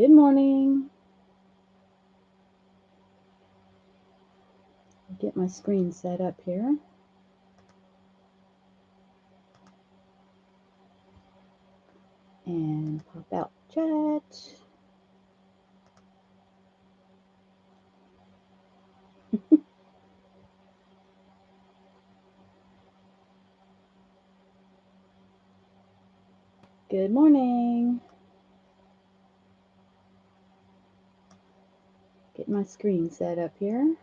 Good morning. Get my screen set up here. And pop out chat. Good morning. Get my screen set up here.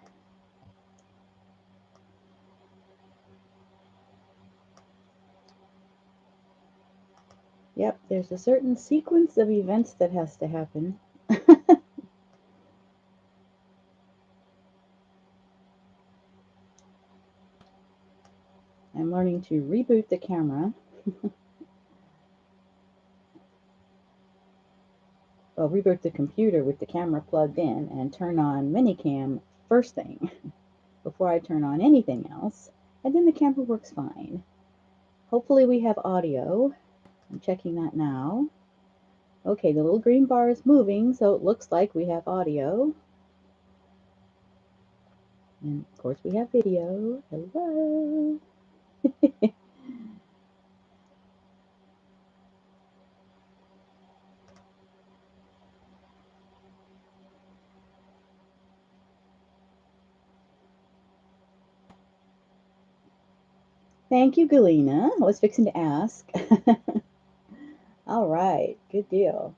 Yep, there's a certain sequence of events that has to happen. I'm learning to reboot the camera. Well, reboot the computer with the camera plugged in and turn on Minicam first thing before I turn on anything else, and then the camera works fine. Hopefully we have audio. I'm checking that now. Okay, the little green bar is moving, so it looks like we have audio. And of course we have video. Hello. Thank you, Galena. I was fixing to ask. All right, good deal.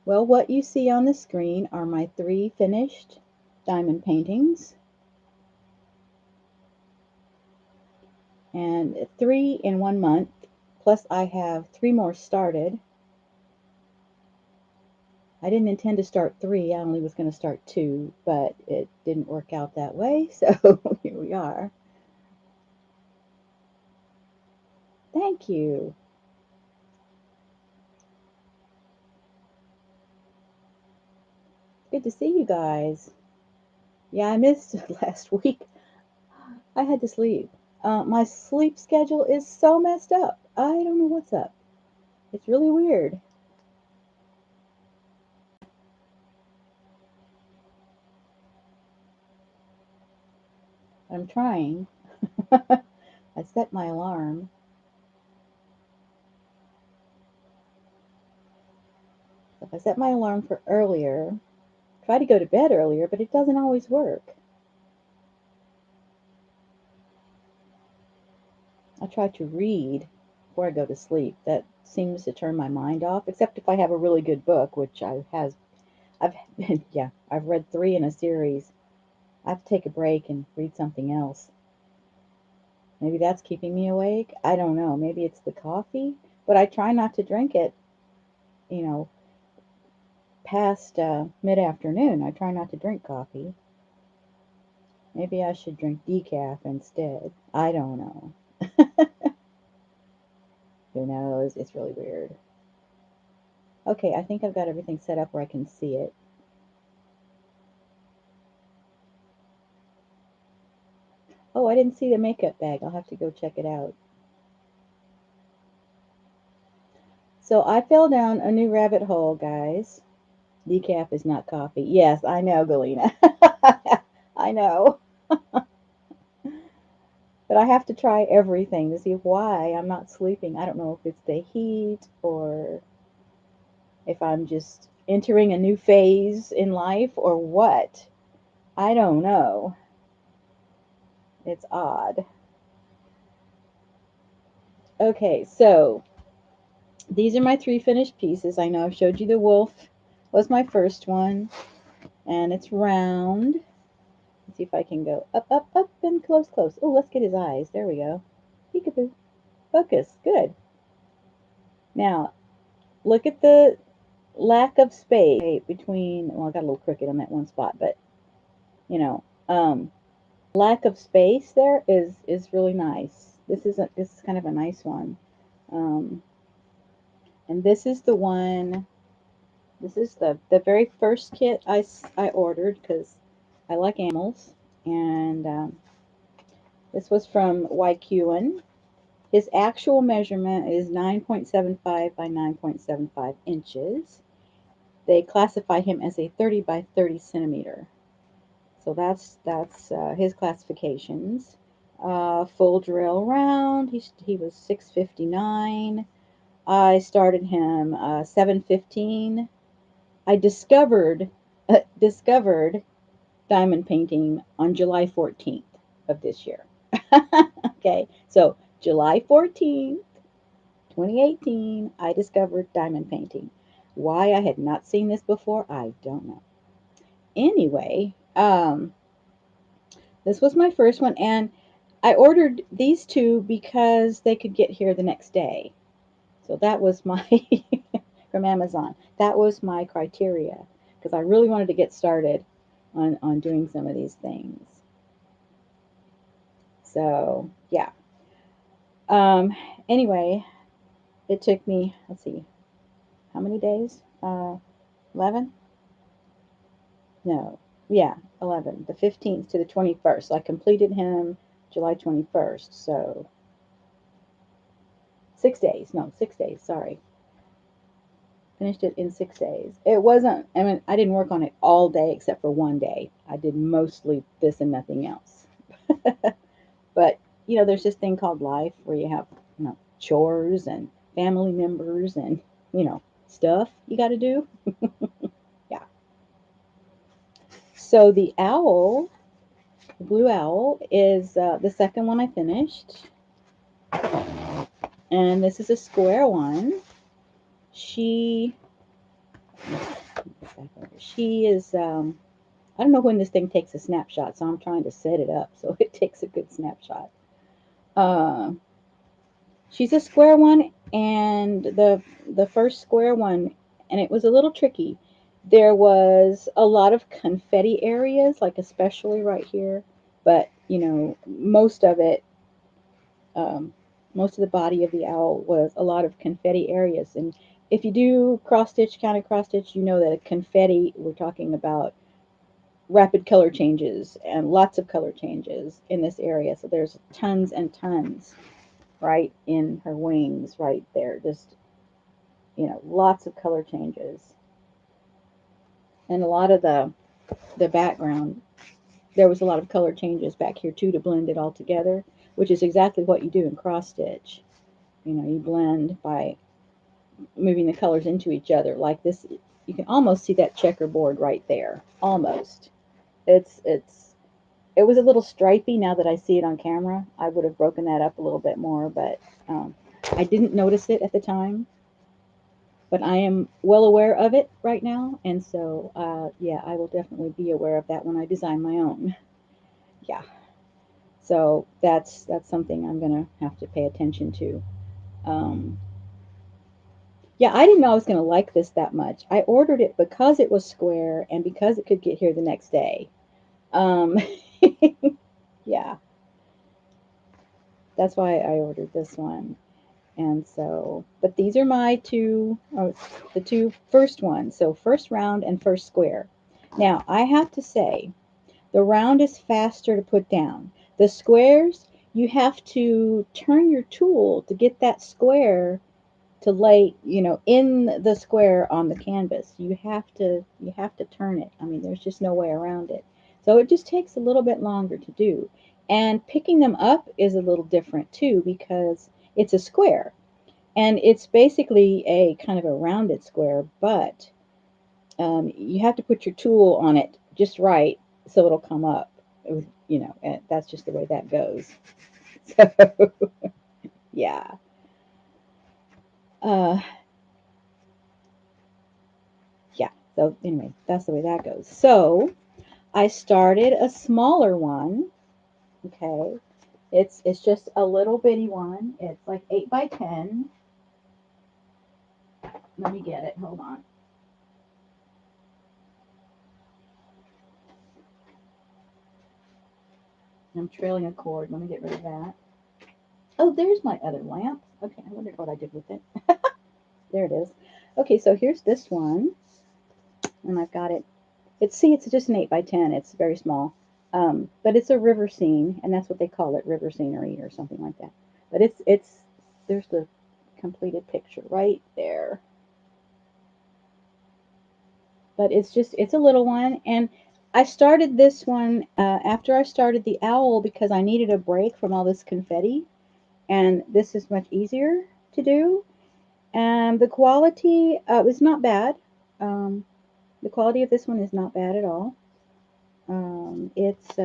Well, what you see on the screen are my 3 finished diamond paintings. And 3 in 1 month, plus I have 3 more started. I didn't intend to start 3, I only was going to start 2, but it didn't work out that way, so here we are. Thank you. Good to see you guys. Yeah, I missed last week. I had to sleep. My sleep schedule is so messed up. I don't know what's up. It's really weird. I'm trying. I set my alarm. If I set my alarm for earlier, try to go to bed earlier, but it doesn't always work. I try to read before I go to sleep. That seems to turn my mind off, except if I have a really good book, which I've I've read 3 in a series. I have to take a break and read something else. Maybe that's keeping me awake. I don't know. Maybe it's the coffee, but I try not to drink it, you know, past mid-afternoon. I try not to drink coffee. Maybe I should drink decaf instead. I don't know. Who knows? It's really weird. Okay, I think I've got everything set up where I can see it. Oh, I didn't see the makeup bag. I'll have to go check it out. So I fell down a new rabbit hole, guys. Decaf is not coffee. Yes, I know, Galena. I know. But I have to try everything to see why I'm not sleeping. I don't know if it's the heat or if I'm just entering a new phase in life or what. I don't know. It's odd. Okay, so these are my 3 finished pieces. I know I've showed you the wolf was my first one, and it's round. Let's see if I can go up, up, up, and close, close. Oh, let's get his eyes. There we go. Peekaboo. Focus. Good. Now, look at the lack of space between, well, I got a little crooked on that one spot, but, you know, lack of space there is really nice. This is kind of a nice one. And this is the one, this is the very first kit I ordered because I like animals. And this was from YQN. His actual measurement is 9.75 by 9.75 inches. they classify him as a 30 by 30 centimeter. So that's his classifications. Full drill round. He was 659. I started him 715. I discovered diamond painting on July 14th of this year. Okay, so July 14th, 2018, I discovered diamond painting. Why I had not seen this before, I don't know. Anyway, this was my first one, and I ordered these two because they could get here the next day. So that was my, from Amazon, that was my criteria, because I really wanted to get started on doing some of these things. So, yeah. Anyway, it took me, let's see, how many days? 11? No, yeah, 11. The 15th to the 21st. So I completed him July 21st. So 6 days. No, 6 days. Sorry. Finished it in 6 days. It wasn't, I mean, I didn't work on it all day except for one day. I did mostly this and nothing else. But, you know, there's this thing called life where you have, you know, chores and family members and, you know, stuff you got to do. Yeah. So the owl, the blue owl, is the second one I finished. And this is a square one. She is, I don't know when this thing takes a snapshot, so I'm trying to set it up so it takes a good snapshot. She's a square one, and the first square one, and it was a little tricky. There was a lot of confetti areas, like especially right here, but you know, most of the body of the owl was a lot of confetti areas. And if you do cross stitch, counted cross stitch, you know that a confetti, we're talking about rapid color changes and lots of color changes in this area. So there's tons and tons right in her wings right there. Just, you know, lots of color changes. And a lot of the background, there was a lot of color changes back here too to blend it all together, which is exactly what you do in cross stitch. You know, you blend by moving the colors into each other like this. You can almost see that checkerboard right there. Almost. It was a little stripy now that I see it on camera. I would have broken that up a little bit more, but I didn't notice it at the time. But I am well aware of it right now, and so yeah, I will definitely be aware of that when I design my own. Yeah, so that's something I'm gonna have to pay attention to. Um, yeah, I didn't know I was gonna like this that much. I ordered it because it was square and because it could get here the next day. Um, yeah, that's why I ordered this one. And so, but these are my the two first ones. So first round and first square. Now, I have to say, the round is faster to put down. The squares, you have to turn your tool to get that square to lay, you know, in the square on the canvas. You have to turn it. I mean, there's just no way around it. So it just takes a little bit longer to do. And picking them up is a little different too because it's a square. And it's basically a kind of a rounded square, but you have to put your tool on it just right so it'll come up. You know, and that's just the way that goes. So, yeah. Uh, yeah. So anyway, that's the way that goes. So I started a smaller one. Okay. It's just a little bitty one. It's like 8 by 10. Let me get it. Hold on. I'm trailing a cord. Let me get rid of that. Oh, there's my other lamp. Okay, I wonder what I did with it. There it is. Okay, so here's this one, and I've got it. It's just an 8 by 10. It's very small, but it's a river scene, and that's what they call it, river scenery or something like that. But it's there's the completed picture right there. but it's a little one. And I started this one after I started the owl because I needed a break from all this confetti, and this is much easier to do. And the quality is not bad. Um, the quality of this one is not bad at all. It's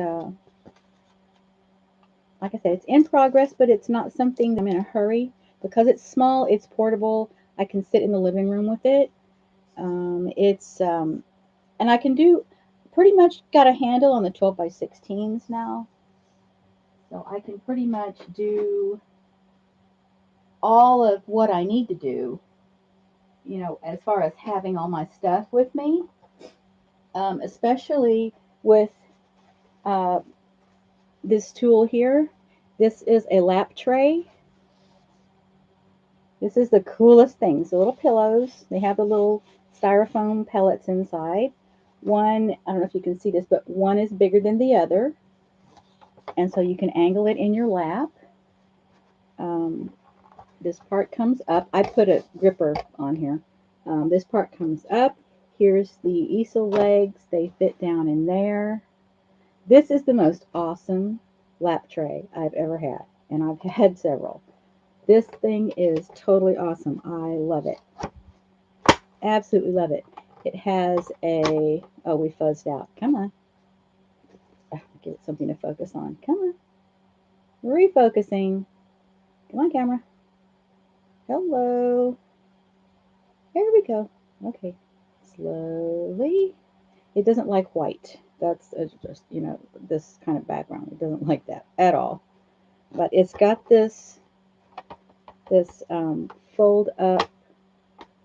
like I said, it's in progress, but it's not something I'm in a hurry because it's small. It's portable. I can sit in the living room with it. It's and I can do pretty much got a handle on the 12 by 16s now, so I can pretty much do all of what I need to do. You know, as far as having all my stuff with me, especially with uh, this tool here. This is a lap tray. This is the coolest thing. The little pillows. They have the little styrofoam pellets inside. One, I don't know if you can see this, but one is bigger than the other. And so you can angle it in your lap. Um, this part comes up. I put a gripper on here. This part comes up. Here's the easel legs. They fit down in there. This is the most awesome lap tray I've ever had, and I've had several. This thing is totally awesome. I love it. Absolutely love it. It has a, oh, we fuzzed out. Come on. Give it something to focus on. Come on. Refocusing. Come on, camera. Hello. There we go. Okay. Slowly. It doesn't like white. That's just, you know, this kind of background. It doesn't like that at all. But it's got this fold up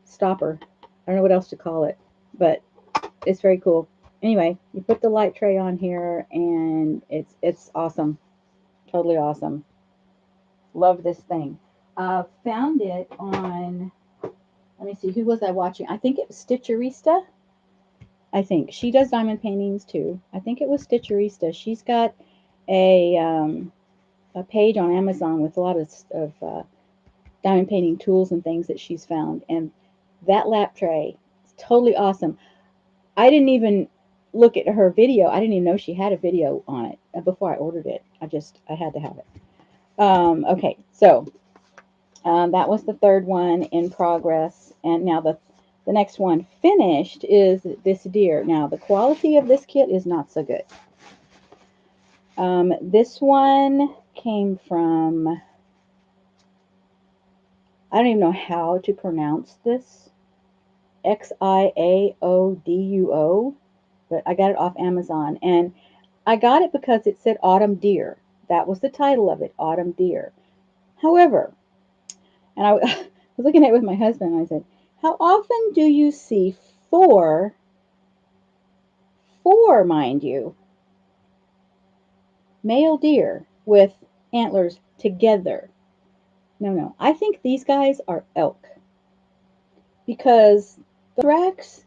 stopper. I don't know what else to call it, but it's very cool. Anyway, you put the light tray on here, and it's awesome, totally awesome. Love this thing. Found it on. Let me see, who was I watching? I think it was Stitcherista. I think she does diamond paintings too. I think it was Stitcherista. She's got a a page on Amazon with a lot of diamond painting tools and things that she's found, and that lap tray is totally awesome. I didn't even look at her video. I didn't even know she had a video on it before I ordered it. I had to have it. Okay, so that was the third one in progress, and now the next one finished is this deer. Now the quality of this kit is not so good. This one came from, I don't even know how to pronounce this. Xiaoduo, but I got it off Amazon, and I got it because it said Autumn Deer. That was the title of it, Autumn Deer. However, and I was looking at it with my husband, and I said, how often do you see four, mind you, male deer with antlers together? No. I think these guys are elk because the tracks,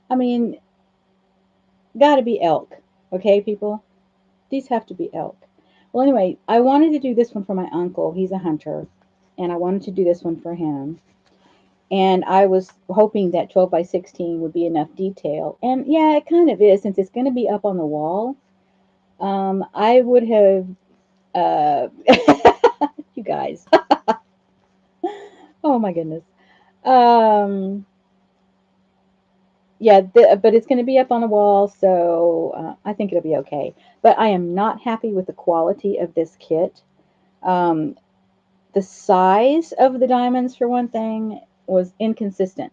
I mean, gotta be elk. Okay, people? These have to be elk. Well, anyway, I wanted to do this one for my uncle. He's a hunter. And I wanted to do this one for him. And I was hoping that 12 by 16 would be enough detail. And yeah, it kind of is, since it's going to be up on the wall. I would have, you guys. Oh my goodness. Um, yeah, but it's going to be up on the wall, so I think it'll be okay. But I am not happy with the quality of this kit. Um, the size of the diamonds, for one thing, was inconsistent.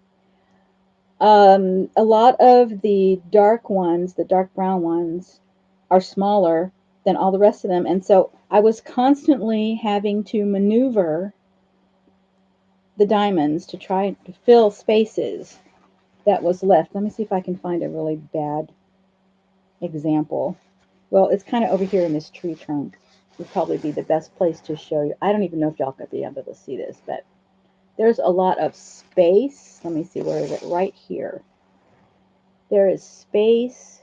A lot of the dark ones, the dark brown ones, are smaller than all the rest of them, and so I was constantly having to maneuver the diamonds to try to fill spaces that was left. Let me see if I can find a really bad example. Well, it's kind of over here in this tree trunk. Would probably be the best place to show you. I don't even know if y'all could be able to see this, but there's a lot of space. Let me see, where is it? Right here. There is space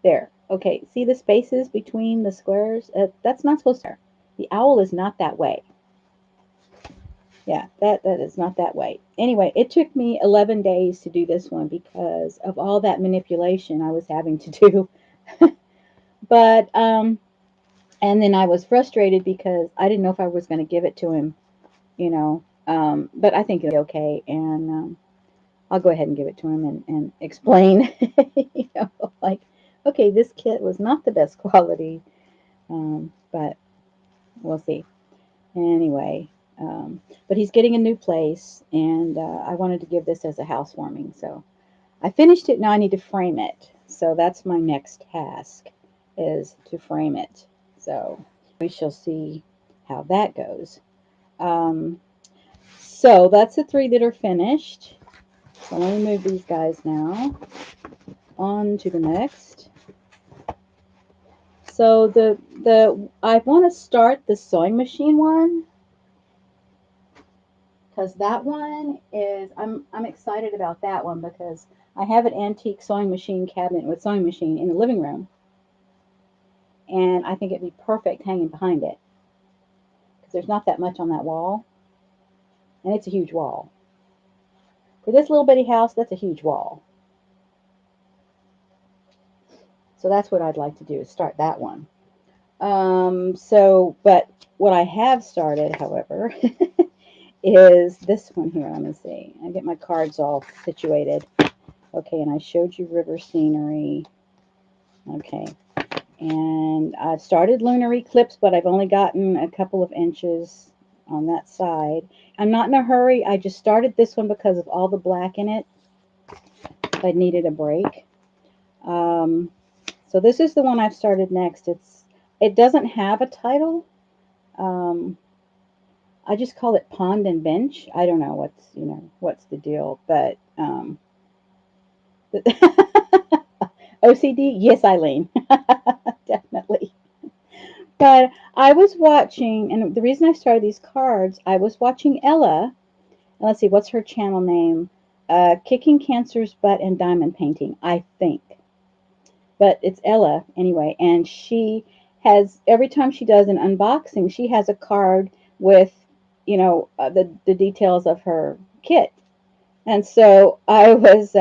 there. Okay, see the spaces between the squares? That's not supposed to be there. The owl is not that way. Yeah, that is not that way. Anyway, it took me 11 days to do this one because of all that manipulation I was having to do. But and then I was frustrated because I didn't know if I was going to give it to him, you know. But I think it'll be okay, and I'll go ahead and give it to him and explain, you know, like, okay, this kit was not the best quality, but we'll see. Anyway, but he's getting a new place, and I wanted to give this as a housewarming. So I finished it. Now I need to frame it. So that's my next task, is to frame it. So we shall see how that goes. Um, so that's the three that are finished. So let me move these guys now. On to the next. So the I want to start the sewing machine one, because that one is, I'm excited about that one because I have an antique sewing machine cabinet with sewing machine in the living room, and I think it'd be perfect hanging behind it because there's not that much on that wall, and it's a huge wall. For this little bitty house, that's a huge wall. So that's what I'd like to do, is start that one. But what I have started, however, is this one here. Let me see. I get my cards all situated. Okay, and I showed you river scenery. Okay, and I've started lunar eclipse, but I've only gotten a couple of inches on that side. I'm not in a hurry. I just started this one because of all the black in it. I needed a break. So this is the one I've started next. It doesn't have a title. I just call it Pond and Bench. I don't know what's the deal, but OCD, yes, Eileen, definitely. But I was watching, and the reason I started these cards, I was watching Ella. And let's see, what's her channel name? Kicking Cancer's Butt and Diamond Painting, I think. But it's Ella anyway, and she has, every time she does an unboxing, she has a card with, the details of her kit. And so I was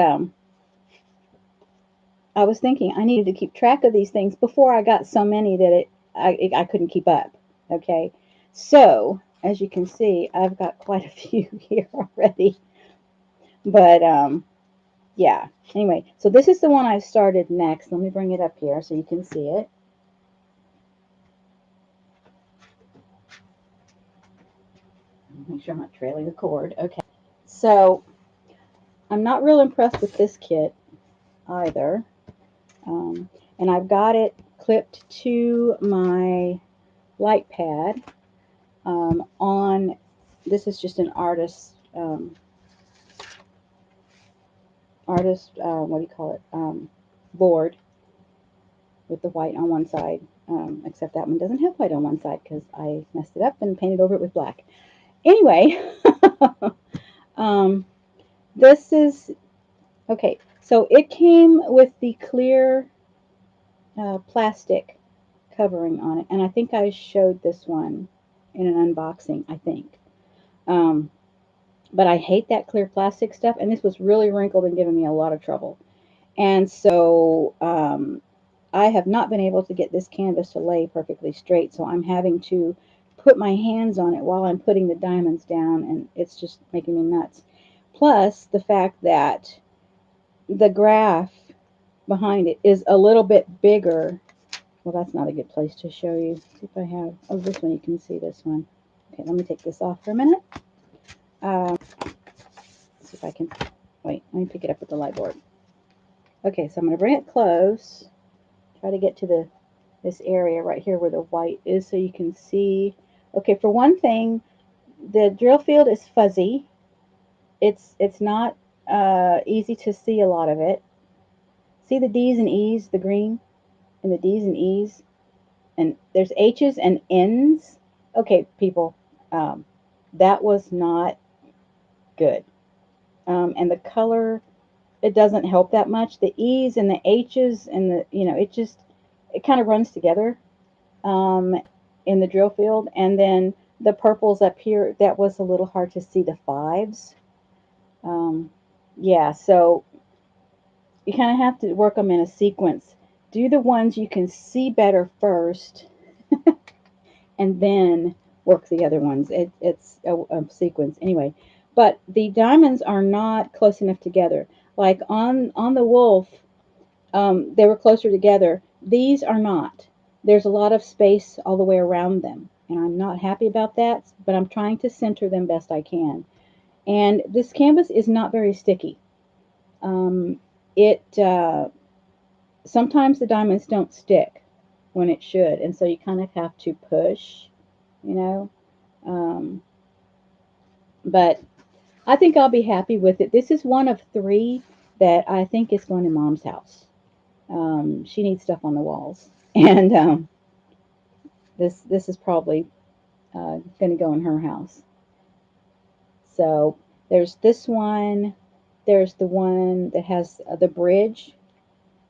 thinking I needed to keep track of these things before I got so many that I couldn't keep up. Okay, so as you can see, I've got quite a few here already. But yeah. Anyway, so this is the one I've started next. Let me bring it up here so you can see it. Make sure I'm not trailing the cord. Okay. So I'm not real impressed with this kit either. And I've got it clipped to my light pad on, this is just an what do you call it, board with the white on one side, except that one doesn't have white on one side because I messed it up and painted over it with black. Anyway, this is, okay, so it came with the clear plastic covering on it, and I think I showed this one in an unboxing, I think. But I hate that clear plastic stuff, and this was really wrinkled and giving me a lot of trouble. And so I have not been able to get this canvas to lay perfectly straight, so I'm having to put my hands on it while I'm putting the diamonds down, and it's just making me nuts. Plus the fact that the graph behind it is a little bit bigger. Well, that's not a good place to show you. See if I have, oh, this one, you can see this one. Okay, let me take this off for a minute. See if I can, wait, let me pick it up with the light board. Okay, so I'm going to bring it close, try to get to this area right here where the white is so you can see. Okay, for one thing, the drill field is fuzzy. It's not easy to see a lot of it. See the D's and E's, the green, and the D's and E's, and there's H's and N's. Okay, people, that was not good. And the color, it doesn't help that much. The E's and the H's and it kind of runs together in the drill field. And then the purples up here, that was a little hard to see the fives. Yeah, so you kind of have to work them in a sequence. Do the ones you can see better first, and then work the other ones. It's a sequence anyway. But the diamonds are not close enough together. Like on the wolf, they were closer together. These are not. There's a lot of space all the way around them, and I'm not happy about that. But I'm trying to center them best I can. And this canvas is not very sticky. It Sometimes the diamonds don't stick when it should, and so you kind of have to push, you know. Um, but I think I'll be happy with it. This is one of three that I think is going to Mom's house. She needs stuff on the walls, and this is probably going to go in her house. So there's this one. There's the one that has the bridge,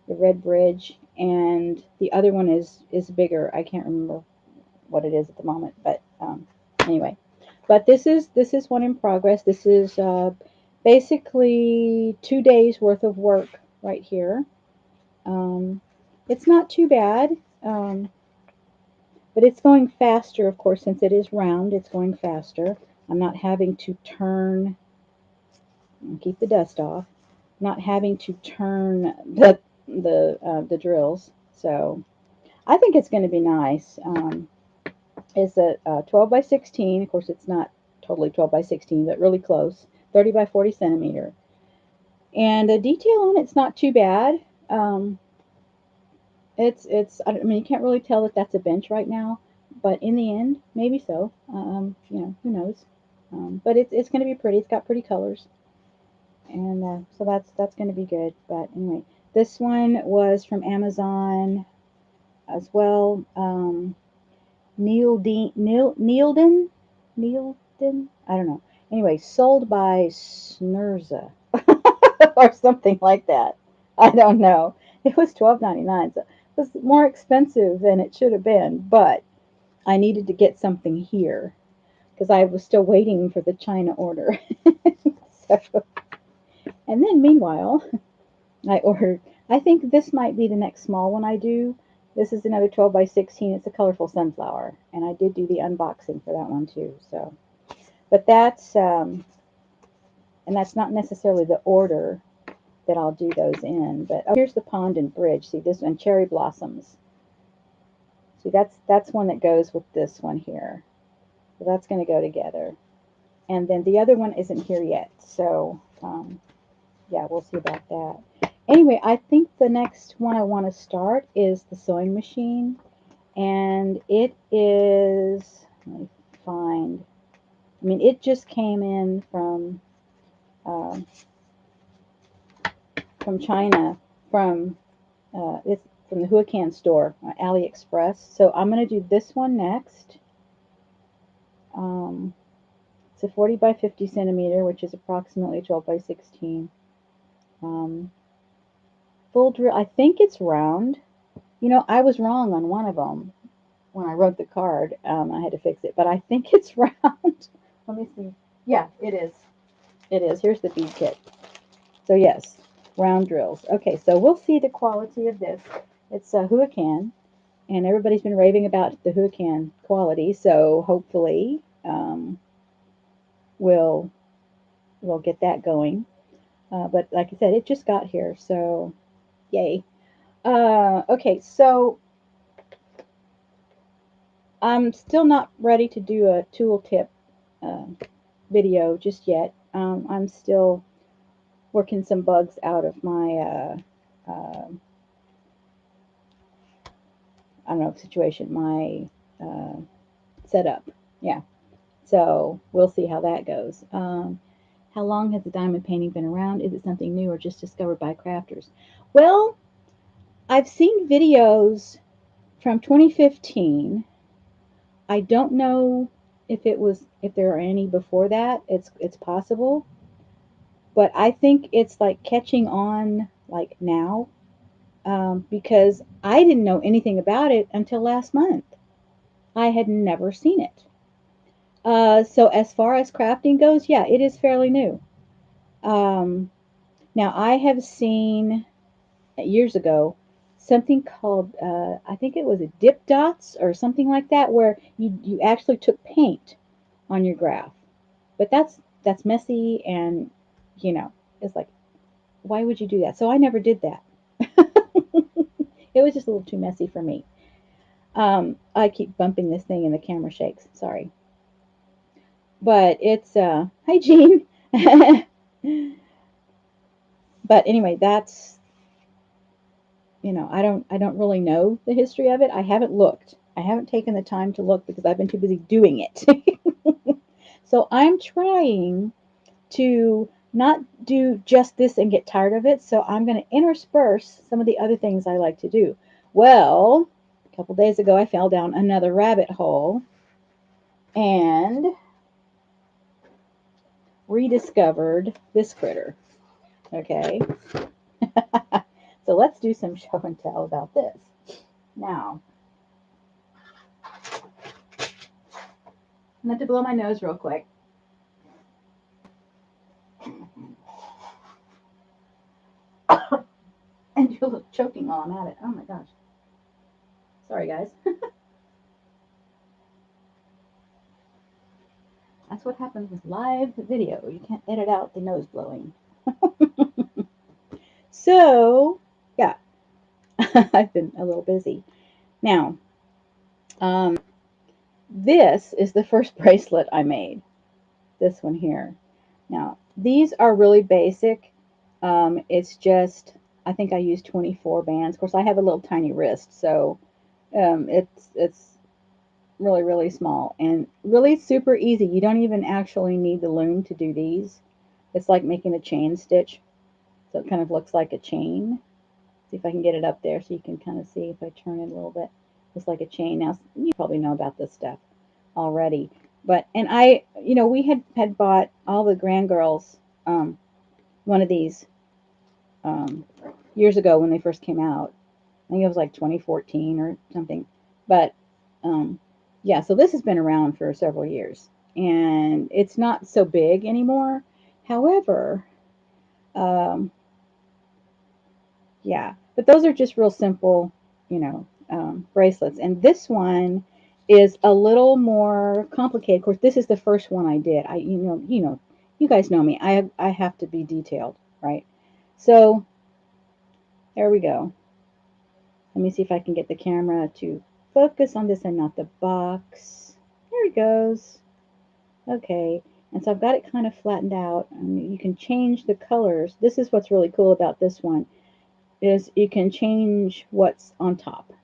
the red bridge, and the other one is bigger. I can't remember what it is at the moment, but anyway. But this is one in progress. This is basically 2 days worth of work right here. Um, it's not too bad, but it's going faster, of course, since it is round. It's going faster. I'm not having to turn. Keep the dust off. Not having to turn the drills. So I think it's going to be nice. It's a 12 by 16. Of course, it's not totally 12 by 16, but really close. 30 by 40 centimeter. And the detail on it's not too bad. I mean, you can't really tell that that's a bench right now, but in the end, maybe so. Who knows? But it's going to be pretty. It's got pretty colors, and so that's going to be good. But anyway, this one was from Amazon as well. Neilden, I don't know. Anyway, sold by Snurza or something like that. I don't know. It was $12.99, so it was more expensive than it should have been. But I needed to get something here because I was still waiting for the China order. So, and then meanwhile, I ordered. I think this might be the next small one I do. This is another 12 by 16. It's a colorful sunflower, and I did do the unboxing for that one too. So, but that's not necessarily the order that I'll do those in. But oh, here's the pond and bridge. See this one, cherry blossoms. See that's one that goes with this one here. So that's going to go together. And then the other one isn't here yet. So yeah, we'll see about that. Anyway, I think the next one I want to start is the sewing machine. And it is, let me find, I mean, it just came in uh, from China, it's from the Huacan store, AliExpress. So I'm going to do this one next. It's a 40 by 50 centimeter, which is approximately 12 by 16. Full drill. I think it's round. You know, I was wrong on one of them when I wrote the card. I had to fix it, but I think it's round. Let me see. Yeah, it is. It is. Here's the bead kit. So yes, round drills. Okay, so we'll see the quality of this. It's a Huacan, and everybody's been raving about the Huacan quality. So hopefully, we'll get that going. But like I said, it just got here, so yay. Okay, so I'm still not ready to do a tooltip uh, video just yet. I'm still working some bugs out of my I don't know, situation, my setup. Yeah. So we'll see how that goes. How long has the diamond painting been around? Is it something new or just discovered by crafters? Well, I've seen videos from 2015. I don't know if there are any before that. It's possible, but I think it's like catching on like now, because I didn't know anything about it until last month. I had never seen it. So as far as crafting goes, yeah, it is fairly new. Um, Now I have seen years ago something called I think it was a dip dots or something like that, where you actually took paint on your graph. But that's messy, and you know, it's like, why would you do that? So I never did that. It was just a little too messy for me. I keep bumping this thing and the camera shakes. Sorry. But it's hi Jean. But anyway, that's, I don't really know the history of it. I haven't looked. I haven't taken the time to look because I've been too busy doing it. So I'm trying to not do just this and get tired of it. So I'm going to intersperse some of the other things I like to do. Well, a couple days ago, I fell down another rabbit hole and rediscovered this critter. Okay. So let's do some show and tell about this. Now, I'm going to blow my nose real quick. And you're choking while I'm at it. Oh my gosh. Sorry, guys. That's what happens with live video. You can't edit out the nose blowing. So, yeah, I've been a little busy. Now, this is the first bracelet I made. This one here. Now, these are really basic. It's just, I think I used 24 bands. Of course, I have a little tiny wrist, so it's really, really small and really super easy. You don't even actually need the loom to do these. It's like making a chain stitch, so it kind of looks like a chain. See if I can get it up there so you can kind of see if I turn it a little bit. It's like a chain. Now, you probably know about this stuff already. But, and we had bought all the grand girls one of these years ago when they first came out. I think it was like 2014 or something. But yeah, so this has been around for several years, and it's not so big anymore. However, yeah, but those are just real simple, bracelets. And this one is a little more complicated. Of course, this is the first one I did. You guys know me. I have to be detailed, right? So there we go. Let me see if I can get the camera to focus on this and not the box. There it goes. Okay. And so I've got it kind of flattened out. You can change the colors. This is what's really cool about this one, is you can change what's on top.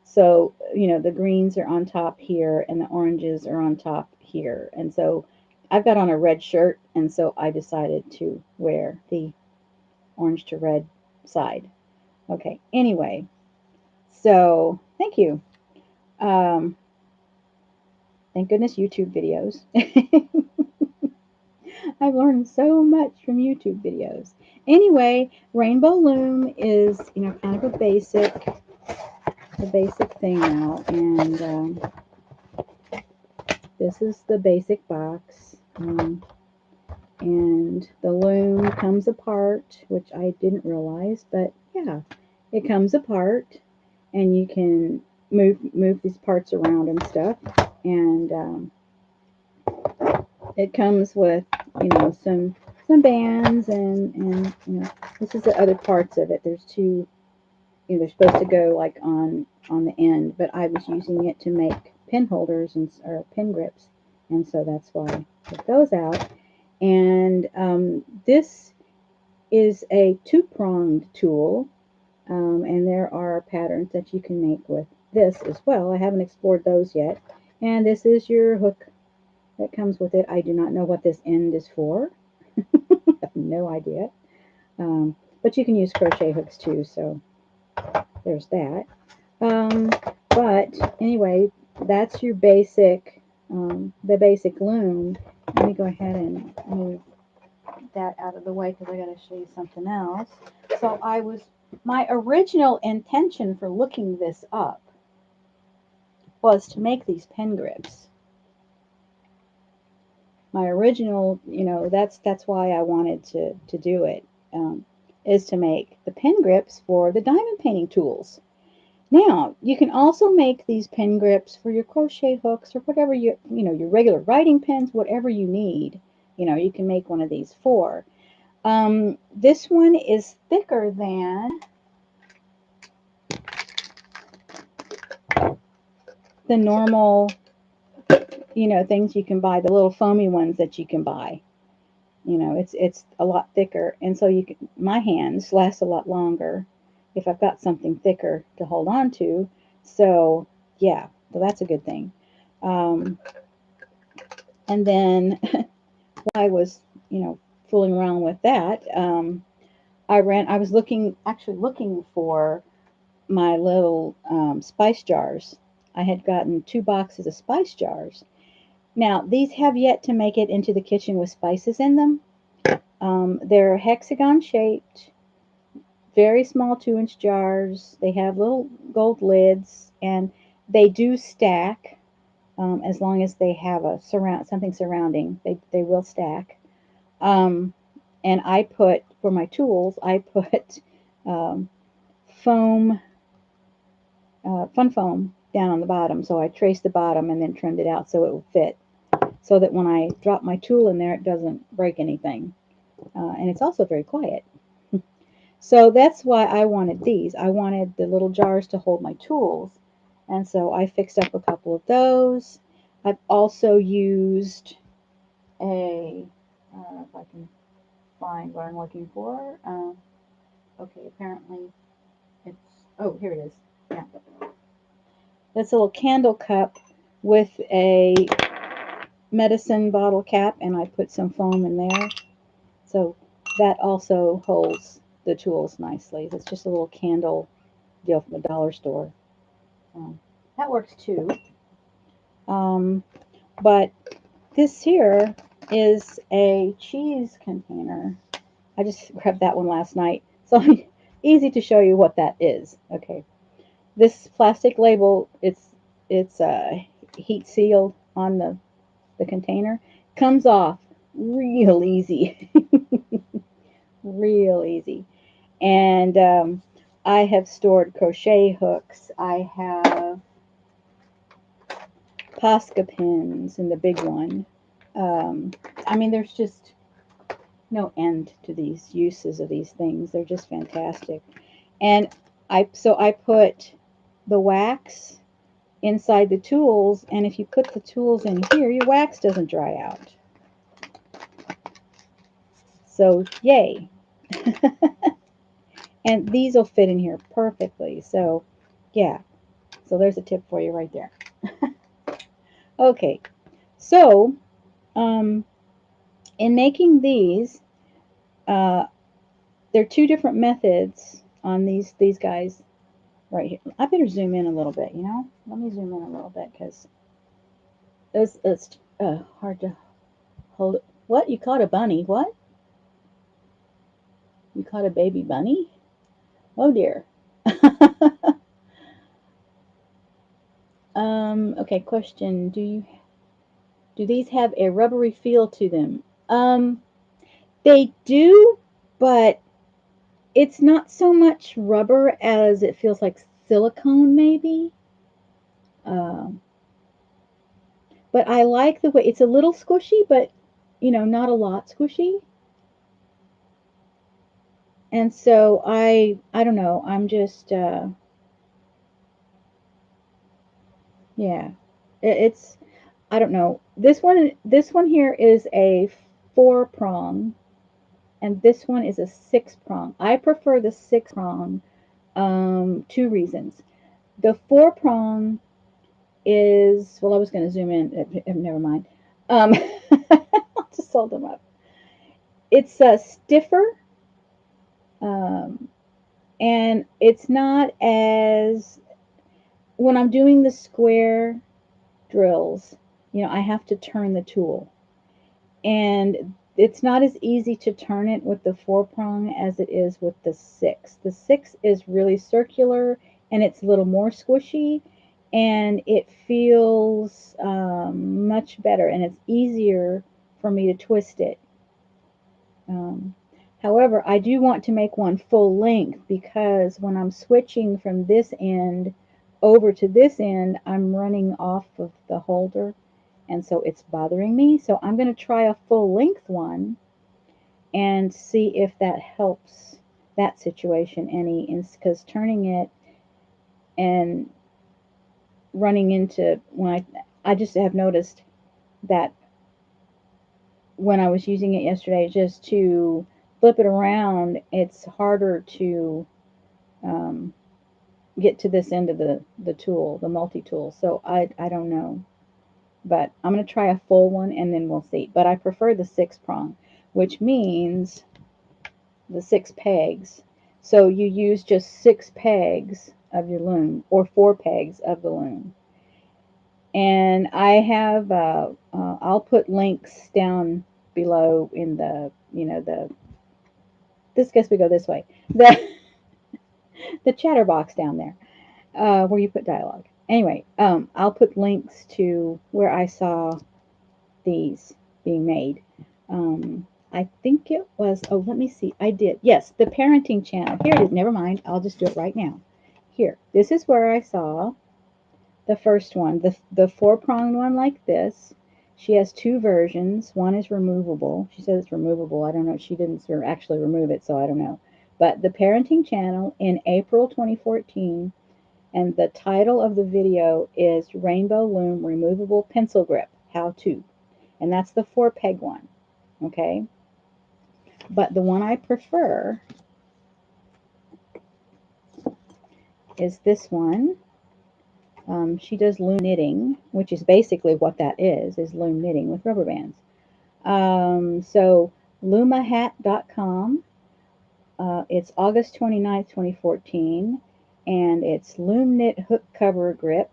So, the greens are on top here and the oranges are on top here. And so I've got on a red shirt, and so I decided to wear the orange to red side. Okay. Anyway, so thank you. Thank goodness YouTube videos. I've learned so much from YouTube videos. Anyway, rainbow loom is, kind of a basic thing now. And this is the basic box. And the loom comes apart, which I didn't realize, but yeah, it comes apart, and you can move these parts around and stuff. And it comes with, some bands, and this is the other parts of it. There's two, they're supposed to go like on the end, but I was using it to make pin holders or pin grips, and so that's why I took those out. And this is a two-pronged tool, and there are patterns that you can make with this as well. I haven't explored those yet. And this is your hook that comes with it. I do not know what this end is for. I have no idea. But you can use crochet hooks too, so there's that. But anyway, that's your basic, the basic loom. Let me go ahead and move that out of the way because I got to show you something else. So my original intention for looking this up was to make these pen grips. my original, you know, that's why I wanted to do it, is to make the pen grips for the diamond painting tools. Now, you can also make these pen grips for your crochet hooks or whatever you know, your regular writing pens, whatever you need. You know, you can make one of these for. This one is thicker than the normal, you know, things you can buy, the little foamy ones that you can buy. You know, it's a lot thicker, and so you can, my hands last a lot longer if I've got something thicker to hold on to. So yeah, so that's a good thing. Um, and then while I was, you know, fooling around with that, I was actually looking for my little spice jars. I had gotten 2 boxes of spice jars. Now, these have yet to make it into the kitchen with spices in them. They're hexagon shaped, very small 2-inch jars. They have little gold lids, and they do stack as long as they have a something surrounding. They will stack. Um, and I put, for my tools, I put um, foam, fun foam down on the bottom. So I traced the bottom and then trimmed it out so it would fit, so that when I drop my tool in there, it doesn't break anything. And it's also very quiet. So that's why I wanted these. I wanted the little jars to hold my tools. And so I fixed up a couple of those. I've also used a, I don't know if I can find what I'm looking for. Okay, apparently it's, oh, here it is. Yeah. That's a little candle cup with a medicine bottle cap, and I put some foam in there. So that also holds the tools nicely. It's just a little candle deal from the dollar store. Um, that works too. Um, but this here is a cheese container. I just grabbed that one last night. So easy to show you what that is. Okay. This plastic label, it's heat sealed on the container. Comes off real easy. Real easy. And I have stored crochet hooks. I have Posca pins in the big one. I mean, there's just no end to these uses of these things. They're just fantastic. And I put the wax inside the tools, and if you put the tools in here, your wax doesn't dry out. So yay. And these will fit in here perfectly. So yeah, so there's a tip for you right there. Okay, so in making these, there are 2 different methods on these guys right here. I better zoom in a little bit, you know. Let me zoom in a little bit because it's hard to hold it. What? You caught a bunny? What? You caught a baby bunny? Oh dear. Okay, question. Do these have a rubbery feel to them? They do, but it's not so much rubber as it feels like silicone, maybe. Um, but I like the way it's a little squishy, but you know, not a lot squishy. And so I don't know. I'm just yeah. It's I don't know. This one here is a 4-prong, and this one is a 6-prong. I prefer the 6-prong. 2 reasons. The 4-prong is, well, I was going to zoom in. Never mind. I'll just hold them up. It's stiffer, um, and it's not as, when I'm doing the square drills, you know, I have to turn the tool. And it's not as easy to turn it with the 4-prong as it is with the 6. The 6 is really circular, and it's a little more squishy, and it feels much better, and it's easier for me to twist it. However, I do want to make one full length because when I'm switching from this end over to this end, I'm running off of the holder, and so it's bothering me. So I'm going to try a full length one and see if that helps that situation any, because turning it and running into, when I just have noticed that when I was using it yesterday, just to flip it around, it's harder to get to this end of the tool, the multi-tool. So I don't know. But I'm going to try a full one and then we'll see. But I prefer the 6-prong, which means the 6 pegs. So you use just 6 pegs of your loom, or 4 pegs of the loom. And I have, I'll put links down below in the, this guess we go this way, the chatter box down there, where you put dialogue. Anyway, I'll put links to where I saw these being made. I think it was, oh, let me see, I did, yes, the parenting channel. Here it is, never mind, I'll just do it right now. Here, this is where I saw the first one, the 4-pronged one like this. She has 2 versions. One is removable. She says it's removable. I don't know. She didn't actually remove it, so I don't know. But the parenting channel in April 2014, and the title of the video is Rainbow Loom Removable Pencil Grip How To. And that's the 4-peg one. Okay? But the one I prefer is this one. She does loom knitting, which is basically what that is loom knitting with rubber bands. So lumahat.com. It's August 29th, 2014, and it's loom knit hook cover grip.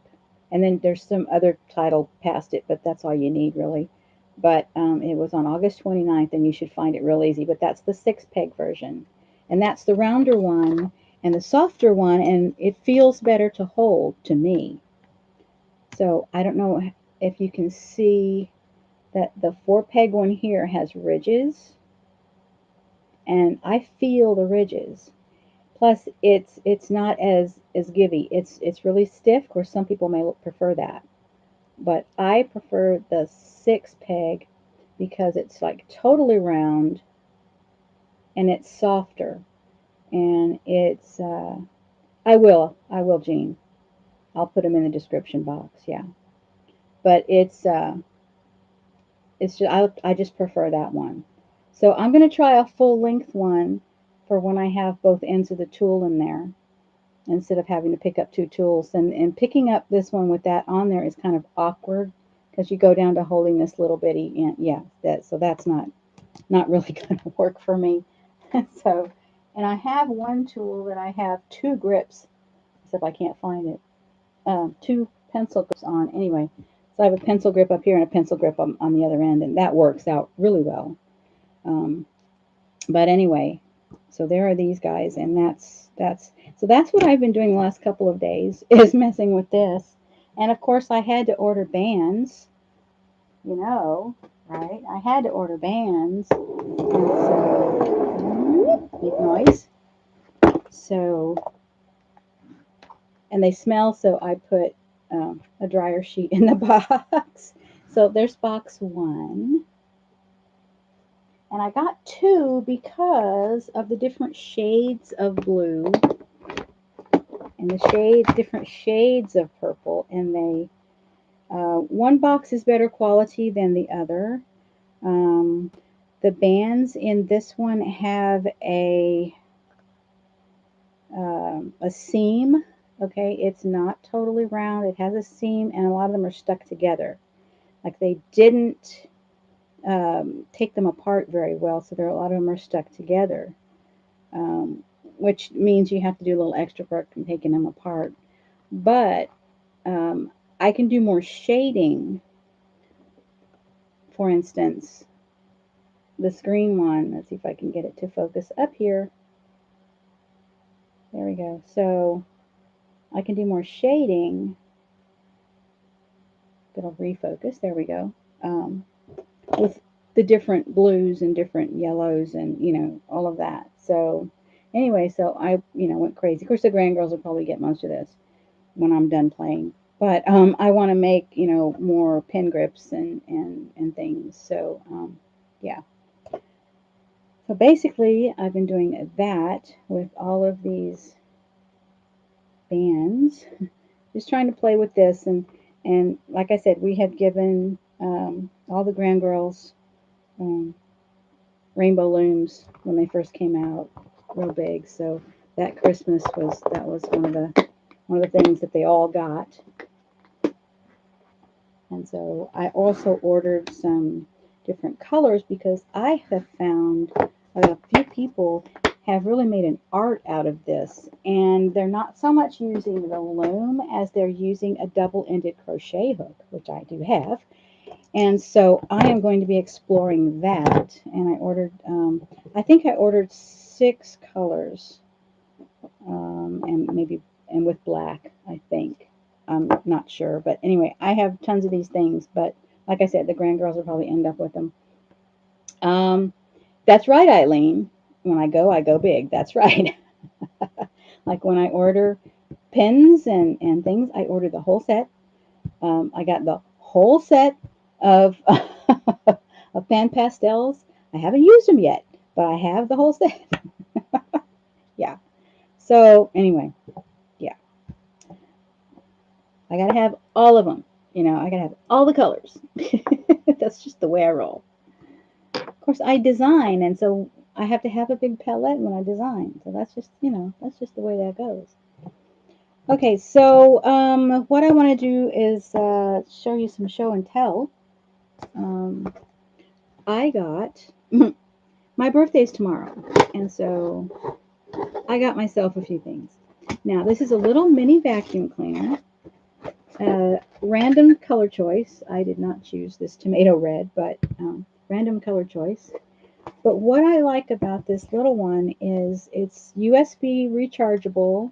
And then there's some other title past it, but that's all you need really. But it was on August 29th, and you should find it real easy. But that's the 6-peg version, and that's the rounder one and the softer one, and it feels better to hold to me. So I don't know if you can see that the 4-peg one here has ridges, and I feel the ridges. Plus, it's not as givey. It's really stiff, where some people may prefer that. But I prefer the 6-peg because it's like totally round, and it's softer, and it's I will, Jean. I'll put them in the description box. Yeah, but it's just I just prefer that one. So I'm going to try a full length one for when I have both ends of the tool in there, instead of having to pick up 2 tools. And picking up this one with that on there is kind of awkward, because you go down to holding this little bitty, and yeah, so that's not really going to work for me. So, and I have one tool that I have 2 grips, except I can't find it. 2 pencil grips on. Anyway, so I have a pencil grip up here and a pencil grip on the other end, and that works out really well. But anyway, so there are these guys, and that's what I've been doing the last couple of days, is messing with this. And of course I had to order bands, right? I had to order bands, and so make noise. So, and they smell, so I put a dryer sheet in the box. So there's box 1. And I got 2 because of the different shades of blue and the different shades of purple. And they, one box is better quality than the other. The bands in this one have a seam. Okay, it's not totally round. It has a seam, and a lot of them are stuck together. Like they didn't take them apart very well, so a lot of them are stuck together, which means you have to do a little extra work in taking them apart. But I can do more shading. For instance, this green one, let's see if I can get it to focus up here. There we go. So I can do more shading. It'll refocus. There we go. With the different blues and different yellows and, you know, all of that. So anyway, so I, you know, went crazy. Of course, the grandgirls will probably get most of this when I'm done playing. But I want to make, you know, more pen grips and things. So, yeah. So basically, I've been doing that with all of these bands. Just trying to play with this. And like I said, we had given all the grandgirls um, rainbow looms when they first came out, real big. So that Christmas was one of the things that they all got. And so I also ordered some different colors because I have found a few people have really made an art out of this, and they're not so much using the loom as they're using a double-ended crochet hook, which I do have. And so I am going to be exploring that. And I ordered, I think I ordered 6 colors, and with black, I think. I'm not sure, but anyway, I have tons of these things. But like I said, the grandgirls will probably end up with them. That's right, Eileen. When I go big. That's right. Like when I order pens and things, I order the whole set. I got the whole set of of pan pastels. I haven't used them yet, but I have the whole set. Yeah. So anyway, yeah, I gotta have all of them. You know, I gotta have all the colors. That's just the way I roll. Of course, I design, and so I have to have a big palette when I design. So that's just, you know, that's just the way that goes. Okay, so what I want to do is show you some show and tell. Um, I got my birthday's tomorrow, and so I got myself a few things. Now, this is a little mini vacuum cleaner, random color choice. I did not choose this tomato red, but random color choice. But what I like about this little one is it's USB rechargeable.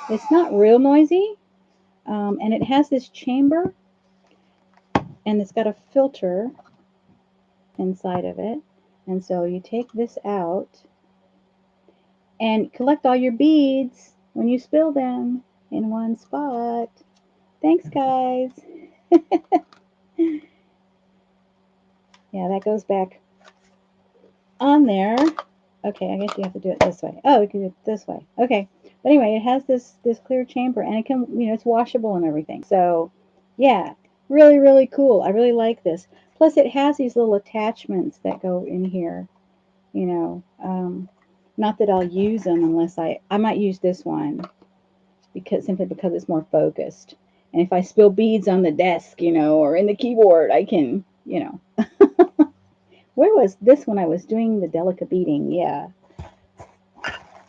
It's not real noisy, and it has this chamber, and it's got a filter inside of it. And so you take this out and collect all your beads when you spill them in one spot. Thanks, guys. Yeah, that goes back on there. Okay, I guess you have to do it this way. Oh, we can do it this way. Okay. But anyway, it has this clear chamber, and it can, you know, it's washable and everything. So, yeah, really, really cool. I really like this. Plus, it has these little attachments that go in here, you know. Not that I'll use them unless I might use this one simply because it's more focused. And if I spill beads on the desk, you know, or in the keyboard, I can, you know. Where was this when I was doing the delicate beading? Yeah.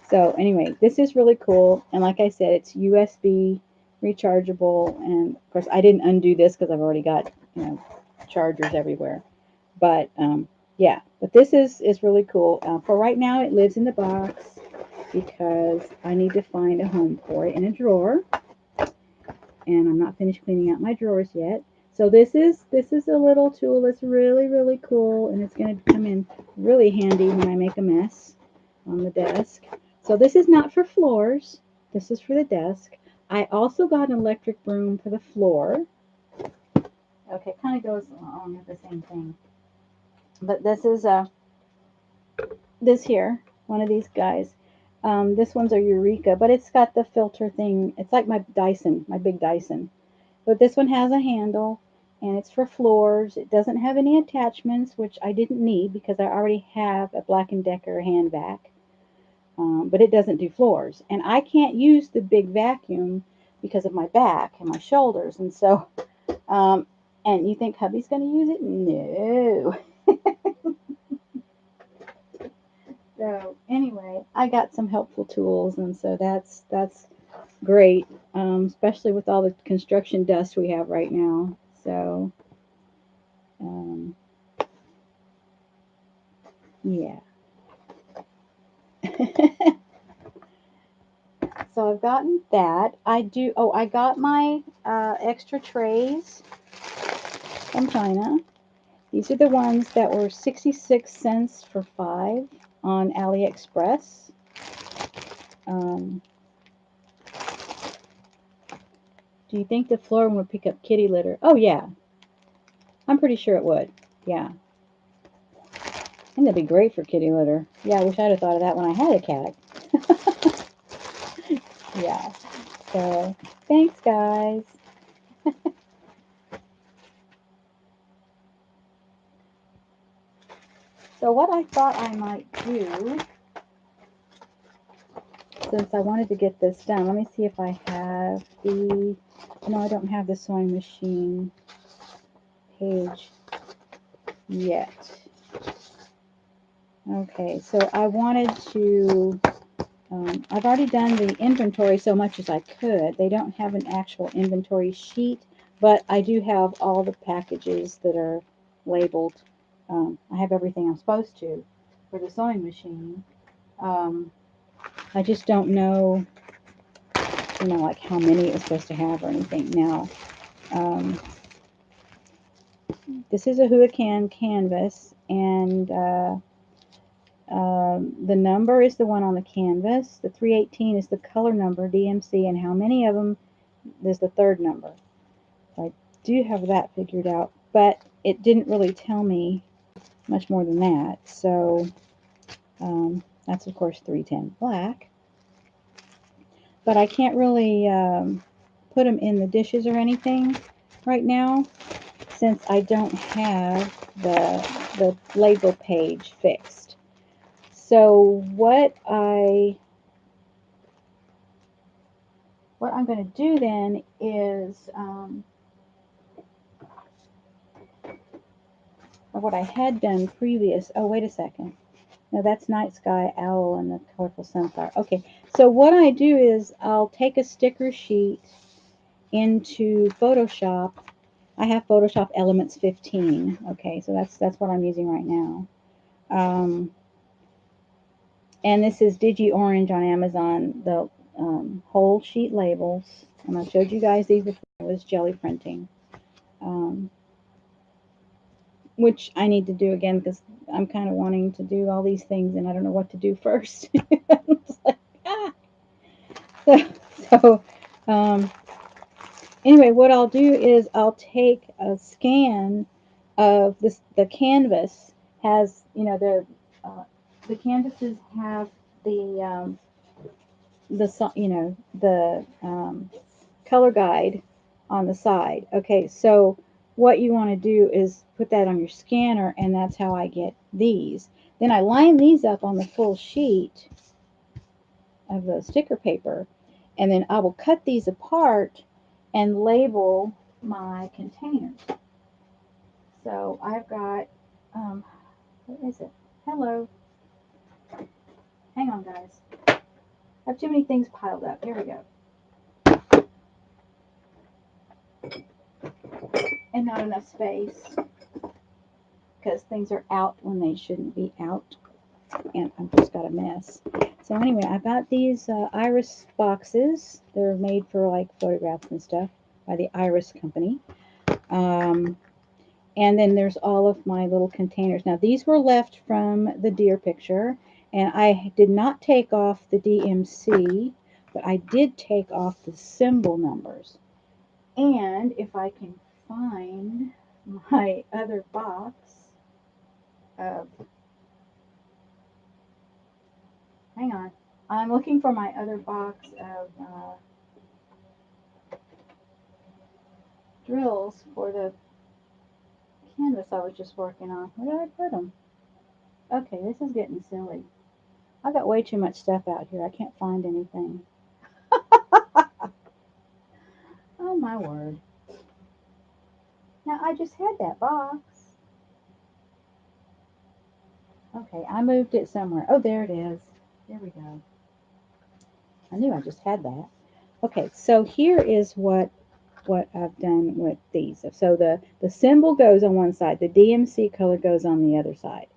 So anyway, this is really cool. And like I said, it's USB rechargeable. And of course, I didn't undo this because I've already got, you know, chargers everywhere. But yeah, but this is really cool. For right now, it lives in the box because I need to find a home for it in a drawer. And I'm not finished cleaning out my drawers yet. So this is a little tool that's really, really cool, and it's going to come in really handy when I make a mess on the desk. So this is not for floors. This is for the desk. I also got an electric broom for the floor. Okay, it kind of goes along with the same thing. But this is this here, one of these guys. This one's a Eureka, but it's got the filter thing. It's like my Dyson, my big Dyson. But this one has a handle, and it's for floors. It doesn't have any attachments, which I didn't need because I already have a Black & Decker hand vac. But it doesn't do floors. And I can't use the big vacuum because of my back and my shoulders. And so, and you think hubby's going to use it? No. So anyway, I got some helpful tools, and so that's great, especially with all the construction dust we have right now. So, yeah. So I've gotten that. I got my extra trays from China. These are the ones that were 66 cents for 5 on AliExpress. Do you think the floor would pick up kitty litter? Oh, yeah. I'm pretty sure it would. Yeah. I think that'd be great for kitty litter. Yeah, I wish I'd have thought of that when I had a cat. Yeah. So, thanks, guys. So what I thought I might do, since I wanted to get this done, let me see if I have the, no, I don't have the sewing machine page yet. Okay, so I wanted to, I've already done the inventory so much as I could. They don't have an actual inventory sheet, but I do have all the packages that are labeled. I have everything I'm supposed to for the sewing machine. I just don't know, like how many it's supposed to have or anything. Now, this is a Huracan canvas, and the number is the one on the canvas. The 318 is the color number, DMC, and how many of them is the third number. So I do have that figured out, but it didn't really tell me much more than that. So that's, of course, 310 black. But I can't really put them in the dishes or anything right now, since I don't have the label page fixed. So what I'm going to do then is, or what I had done previous. Oh, wait a second. No, that's Night Sky Owl and the Colorful Sunflower. Okay, so what I do is I'll take a sticker sheet into Photoshop. I have Photoshop Elements 15. Okay, so that's what I'm using right now. And this is Digi Orange on Amazon, the whole sheet labels. And I showed you guys these before. It was jelly printing, which I need to do again because I'm kind of wanting to do all these things and I don't know what to do first. It's like, ah. So anyway, what I'll do is I'll take a scan of this. The canvas has, the canvases have the color guide on the side. Okay, so what you want to do is put that on your scanner, and that's how I get these. Then I line these up on the full sheet of the sticker paper, and then I will cut these apart and label my containers. So I've got, what is it? Hello. Hang on, guys. I have too many things piled up. Here we go. And not enough space because things are out when they shouldn't be out, and I've just got a mess. So anyway, I got these iris boxes. They're made for like photographs and stuff by the Iris company. And then there's all of my little containers. Now these were left from the deer picture, and I did not take off the DMC, but I did take off the symbol numbers. And if I can find my other box of, hang on, I'm looking for my other box of drills for the canvas I was just working on. Where did I put them? Okay, this is getting silly. I got way too much stuff out here. I can't find anything. Oh my word. Now I just had that box. Okay, I moved it somewhere. Oh, there it is. There we go. I knew I just had that. Okay, so here is what I've done with these. So the symbol goes on one side, the DMC color goes on the other side.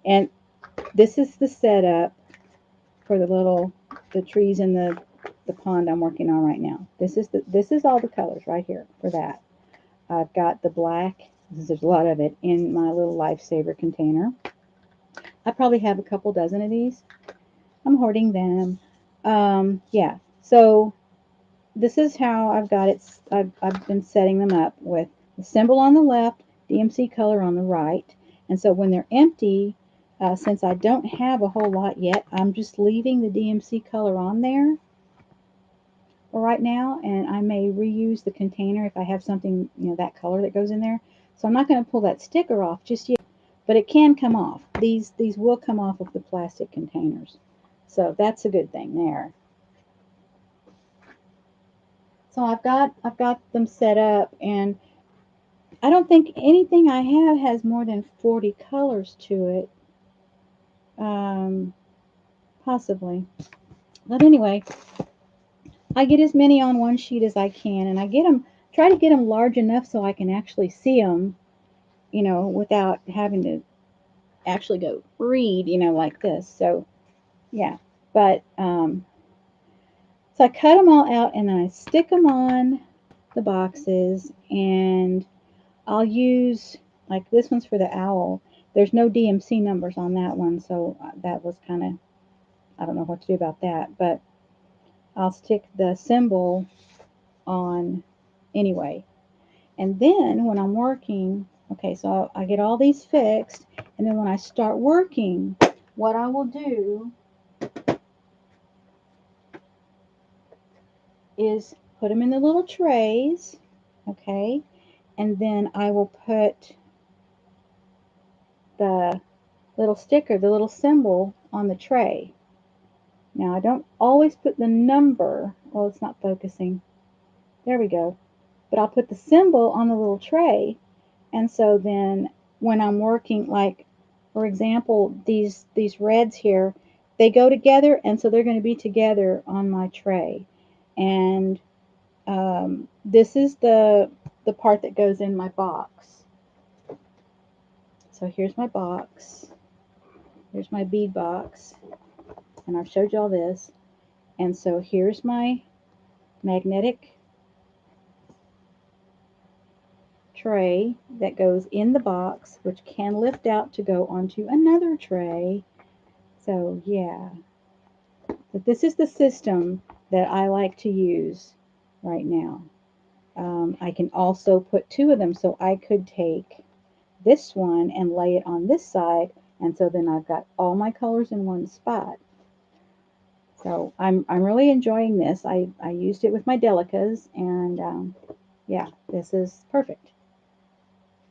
And this is the setup for the trees in the pond I'm working on right now. This is all the colors right here for that. I've got the black There's a lot of it in my little lifesaver container. I probably have a couple dozen of these. I'm hoarding them. Yeah, so this is how I've got it. I've been setting them up with the symbol on the left, DMC color on the right. And so when they're empty, since I don't have a whole lot yet, I'm just leaving the DMC color on there for right now, and I may reuse the container if I have something, that color that goes in there. So I'm not going to pull that sticker off just yet, but it can come off. These will come off of the plastic containers. So that's a good thing there. So I've got them set up, and I don't think anything I have has more than 40 colors to it. Possibly. But anyway, I get as many on one sheet as I can, and try to get them large enough so I can actually see them, without having to actually go read, like this. So, yeah. But, so I cut them all out, and then I stick them on the boxes, and I'll use, like this one's for the owl. There's no DMC numbers on that one, so that was kind of, I don't know what to do about that, but I'll stick the symbol on anyway. And then when I'm working, okay, so I get all these fixed, and then when I start working, what I will do is put them in the little trays, okay, and then I will put the little sticker, the little symbol on the tray. Now I don't always put the number, well, it's not focusing. There we go. But I'll put the symbol on the little tray, and so then when I'm working, like for example, these reds here, they go together, and so they're going to be together on my tray. And this is the part that goes in my box. So here's my box. Here's my bead box, and I've showed you all this. And so here's my magnetic tray that goes in the box, which can lift out to go onto another tray. So yeah, but this is the system that I like to use right now. I can also put two of them, so I could take this one and lay it on this side, and so then I've got all my colors in one spot. So I'm really enjoying this. I used it with my delicas, and yeah, this is perfect.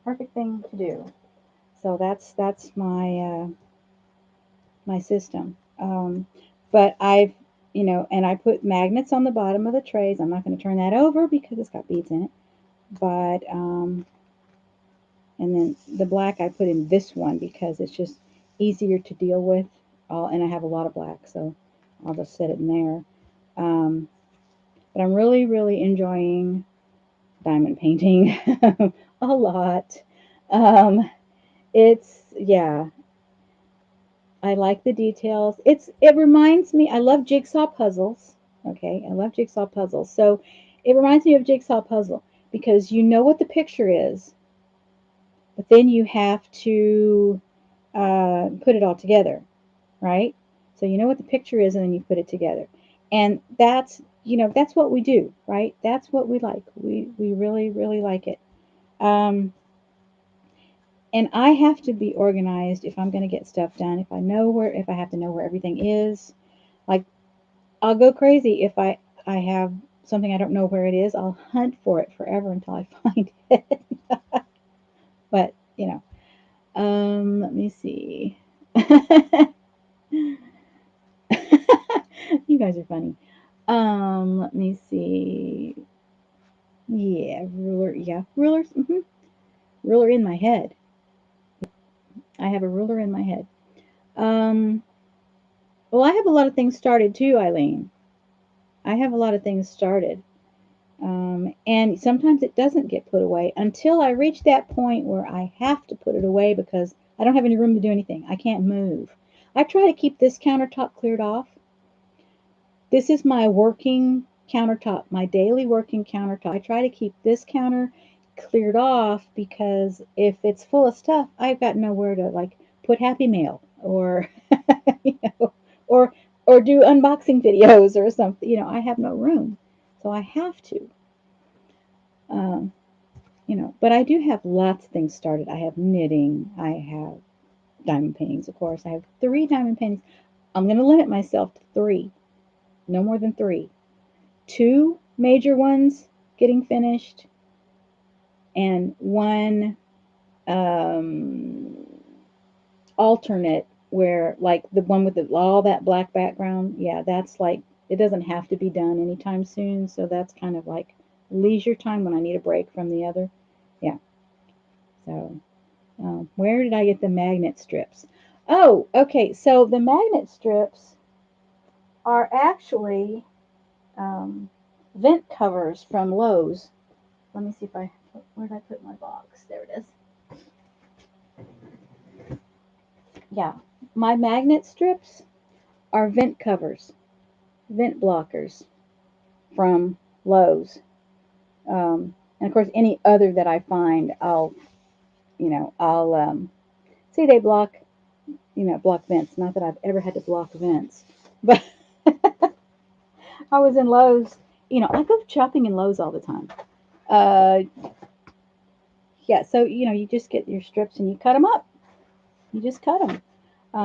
Perfect thing to do. So that's my system. But I've, and I put magnets on the bottom of the trays. I'm not going to turn that over because it's got beads in it. But and then the black I put in this one because it's just easier to deal with. And I have a lot of black, so I'll just set it in there. But I'm really, really enjoying diamond painting a lot. Yeah, I like the details. It reminds me, I love jigsaw puzzles. Okay, I love jigsaw puzzles. So it reminds me of jigsaw puzzle because you know what the picture is, but then you have to put it all together, right? So you know what the picture is, and then you put it together, and that's what we do, right? That's what we like. We really, really like it. Um, and I have to be organized if I'm going to get stuff done. If I have to know where everything is, like I'll go crazy if I have something I don't know where it is. I'll hunt for it forever until I find it. But let me see. You guys are funny. Let me see. Yeah, ruler. Yeah, rulers. Ruler in my head. I have a ruler in my head. Um, well, I have a lot of things started too, Eileen. I have a lot of things started. And sometimes it doesn't get put away until I reach that point where I have to put it away because I don't have any room to do anything. I can't move. I try to keep this countertop cleared off. This is my working countertop, my daily working countertop. I try to keep this counter cleared off, because if it's full of stuff, I've got nowhere to like put Happy Mail or you know, or do unboxing videos or something. You know, I have no room, so I have to. Um, you know, but I do have lots of things started. I have knitting. I have diamond paintings, of course. I have 3 diamond paintings. I'm going to limit myself to 3, no more than 3. 2 major ones getting finished, and 1 um, alternate, where like the one with all that black background. Yeah, that's like, it doesn't have to be done anytime soon, so that's kind of like leisure time when I need a break from the other. Yeah. So where did I get the magnet strips? Oh, okay. So the magnet strips are actually vent covers from Lowe's. Let me see if where did I put my box? There it is. Yeah, my magnet strips are vent covers, vent blockers from Lowe's. And of course, any other that I find, I'll see, they block, block vents. Not that I've ever had to block vents, but I was in Lowe's. I go shopping in Lowe's all the time. Uh, yeah, so you just get your strips and you cut them up. You just cut them.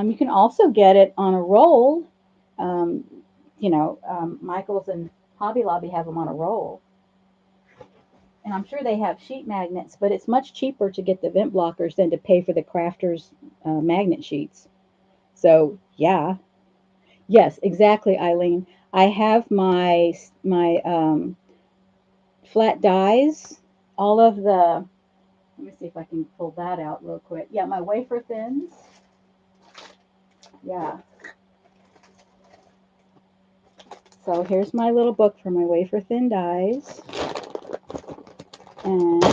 You can also get it on a roll. Um, Michaels and Hobby Lobby have them on a roll. And I'm sure they have sheet magnets, but it's much cheaper to get the vent blockers than to pay for the crafters magnet sheets. So yeah, yes, exactly, Eileen. I have my flat dies, all of the. Let me see if I can pull that out real quick. Yeah, my wafer thins. Yeah. So here's my little book for my wafer thin dies. And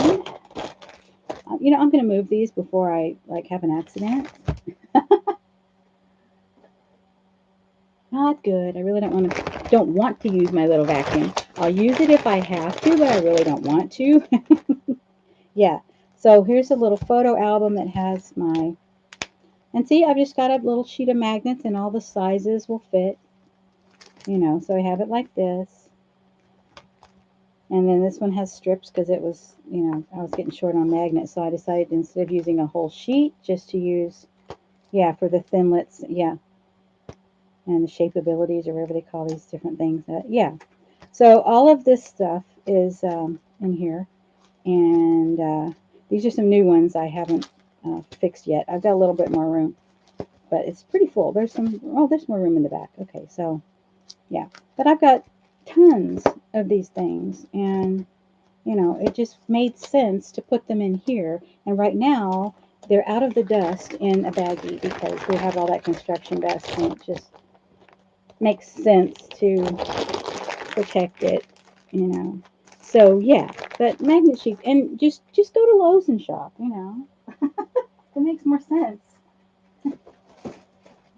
I'm going to move these before I have an accident. Not good. I really don't want to use my little vacuum. I'll use it if I have to, but I really don't want to. Yeah. So here's a little photo album that has and see, I've just got a little sheet of magnets and all the sizes will fit. So I have it like this. And then this one has strips because it was, I was getting short on magnets, so I decided instead of using a whole sheet, just to use, yeah, for the thinlets, yeah, and the shapeabilities, or whatever they call these different things. Yeah. So all of this stuff is in here, and these are some new ones I haven't fixed yet. I've got a little bit more room, but it's pretty full. There's more room in the back. Okay, so yeah, but I've got tons of these things, and it just made sense to put them in here. And right now, they're out of the dust in a baggie because we have all that construction dust, and it just makes sense to protect it, So yeah, but magnet sheets, and just go to Lowe's and shop, It makes more sense.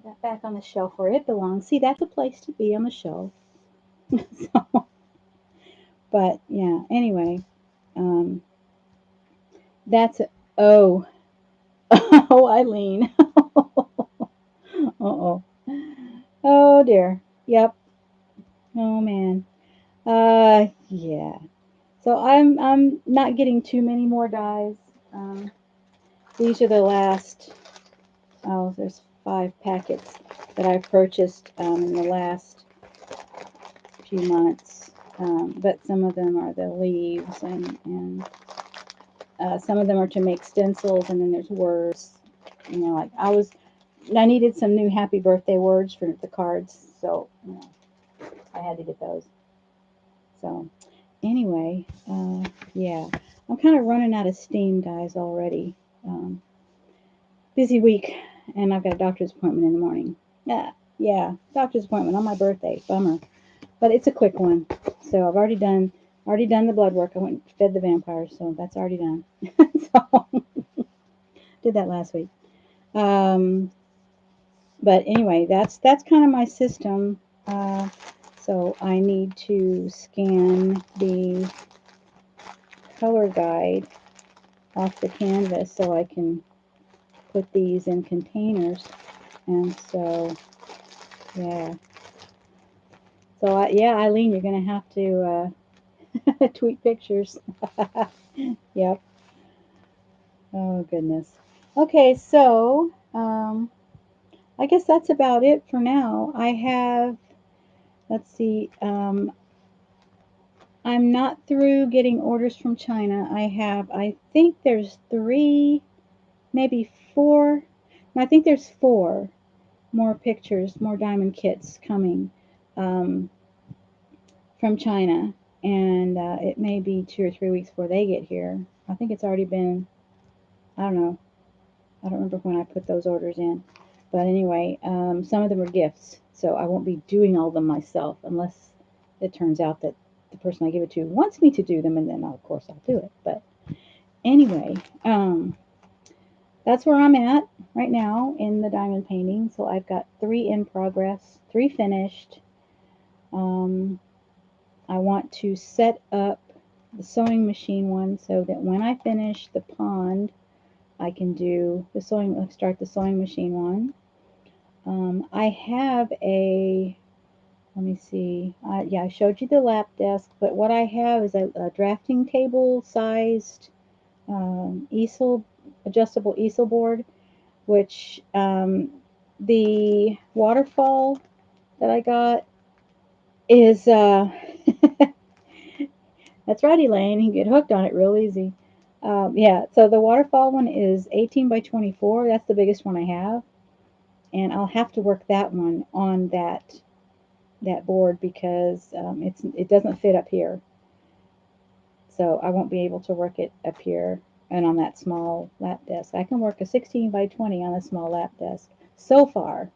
That back on the shelf where it belongs. See, that's a place to be, on the shelf. So, but yeah, anyway, that's oh. Oh, Eileen. Uh-oh. Oh dear. Yep. Oh man. Yeah. So I'm not getting too many more dies. These are the last. Oh, there's 5 packets that I've purchased in the last few months. But some of them are the leaves, and some of them are to make stencils, and then there's words. Like I needed some new happy birthday words for the cards, so I had to get those. So anyway, yeah, I'm kind of running out of steam, guys, already. Busy week, and I've got a doctor's appointment in the morning. Yeah, doctor's appointment on my birthday. Bummer, but it's a quick one. So I've already done the blood work. I went and fed the vampires, so that's already done. So did that last week. But anyway, that's kind of my system. So I need to scan the color guide off the canvas so I can put these in containers. And so, yeah. So, yeah, Eileen, you're going to have to tweet pictures. Yep. Oh, goodness. Okay, so I guess that's about it for now. I have, let's see, I'm not through getting orders from China. I think there's 3, maybe 4. I think there's 4 more pictures, more diamond kits coming um, from China. And it may be 2 or 3 weeks before they get here. I think it's already been, I don't know, I don't remember when I put those orders in. But anyway, some of them are gifts, so I won't be doing all of them myself unless it turns out that the person I give it to wants me to do them, and then of course I'll do it. But anyway, that's where I'm at right now in the diamond painting. So I've got 3 in progress, 3 finished. I want to set up the sewing machine one so that when I finish the pond, I can do the sewing, start the sewing machine one. I have a, let me see, yeah, I showed you the lap desk, but what I have is a drafting table sized easel, adjustable easel board, which the waterfall that I got is, that's right, Elaine, you can get hooked on it real easy. Yeah, so the waterfall one is 18 by 24, that's the biggest one I have, and I'll have to work that one on that board because it doesn't fit up here. So I won't be able to work it up here and on that small lap desk. I can work a 16 by 20 on a small lap desk. So far,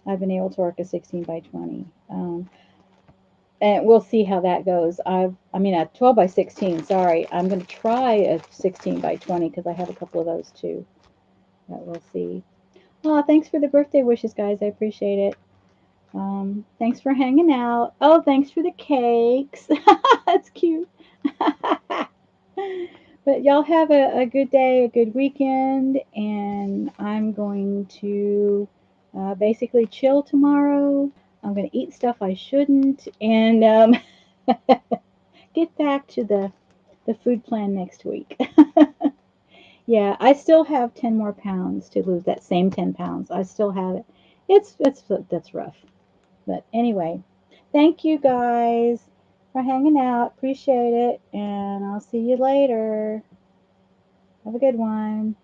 I've been able to work a 16 by 20. And we'll see how that goes. I mean, a 12 by 16, sorry. I'm going to try a 16 by 20 because I have a couple of those too. But we'll see. Oh, thanks for the birthday wishes, guys. I appreciate it. Thanks for hanging out. Oh, thanks for the cakes. That's cute. But y'all have a good day, a good weekend, and I'm going to basically chill tomorrow. I'm going to eat stuff I shouldn't, and get back to the food plan next week. Yeah, I still have 10 more pounds to lose. That same 10 pounds. I still have it. That's rough. But anyway, thank you guys for hanging out. Appreciate it. And I'll see you later. Have a good one.